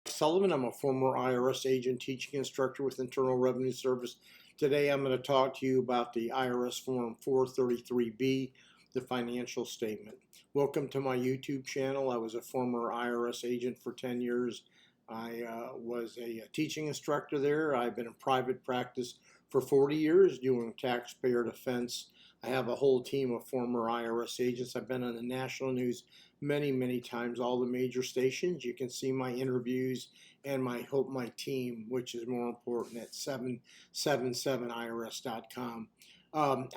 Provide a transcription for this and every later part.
Sullivan. I'm a former IRS agent, teaching instructor with Internal Revenue Service. Today I'm going to talk to you about the IRS Form 433B, the financial statement. Welcome to my YouTube channel. I was a former IRS agent for 10 years. I was a teaching instructor there. I've been in private practice for 40 years doing taxpayer defense. I have a whole team of former IRS agents. I've been on the national news many times, all the major stations. You can see my interviews and my team, which is more important, at 777irs.com.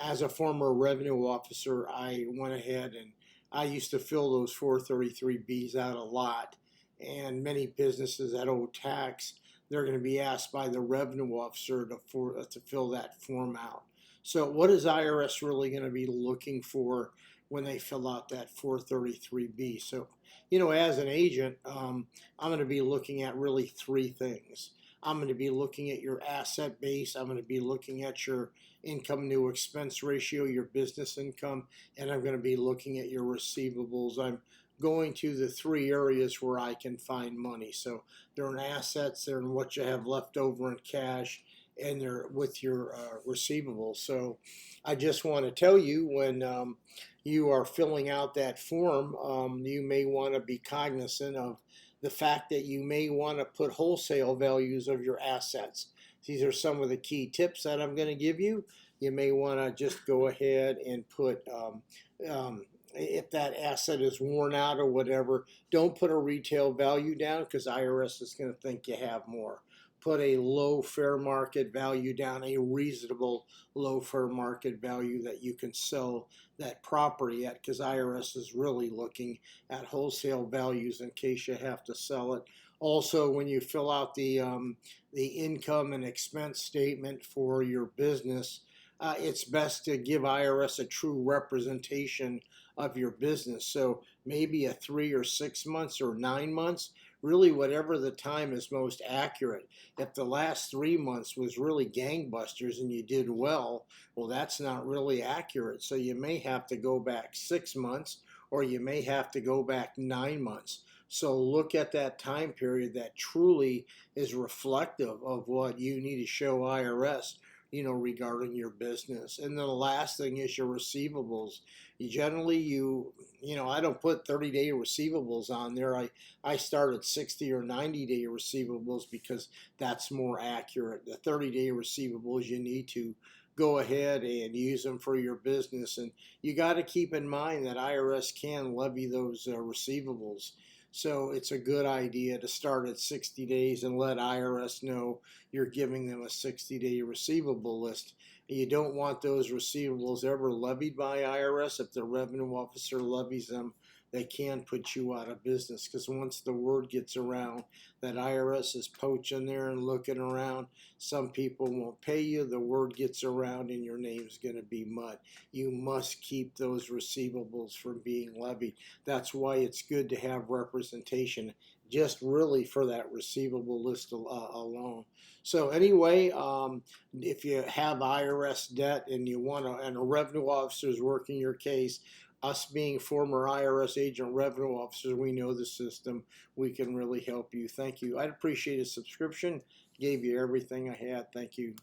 As a former revenue officer, I went ahead and I used to fill those 433Bs out a lot. And many businesses that owe tax, they're going to be asked by the revenue officer to fill that form out. So what is IRS really going to be looking for when they fill out that 433B? So, as an agent, I'm going to be looking at really three things. I'm going to be looking at your asset base. I'm going to be looking at your income to expense ratio, your business income, and I'm going to be looking at your receivables. I'm going to the three areas where I can find money. So they're in assets, they're in what you have left over in cash, and they're with your receivables. So I just want to tell you, when you are filling out that form, you may want to be cognizant of the fact that you may want to put wholesale values of your assets. These are some of the key tips that I'm going to give you. You may want to just go ahead and put if that asset is worn out or whatever, don't put a retail value down, because IRS is going to think you have more. Put a low fair market value down, a reasonable low fair market value that you can sell that property at, because IRS is really looking at wholesale values in case you have to sell it. Also, when you fill out the income and expense statement for your business, it's best to give IRS a true representation of your business. So maybe a 3 or 6 months or 9 months, really whatever the time is most accurate. If the last 3 months was really gangbusters and you did well, that's not really accurate. So you may have to go back 6 months, or you may have to go back 9 months. So look at that time period that truly is reflective of what you need to show IRS, regarding your business. And then the last thing is your receivables. I don't put 30-day receivables on there. I start at 60 or 90-day receivables because that's more accurate. The 30-day receivables, you need to go ahead and use them for your business. And you got to keep in mind that IRS can levy those receivables. So it's a good idea to start at 60 days and let IRS know you're giving them a 60-day receivable list. You don't want those receivables ever levied by IRS. If the revenue officer levies them, they can put you out of business, because once the word gets around that IRS is poaching there and looking around, some people won't pay you. The word gets around and your name's going to be mud. You must keep those receivables from being levied. That's why it's good to have representation, just really for that receivable list alone. So anyway, if you have IRS debt and and a revenue officer is working your case, us being former IRS agent revenue officers, we know the system. We can really help you. Thank you. I'd appreciate a subscription. Gave you everything I had. Thank you.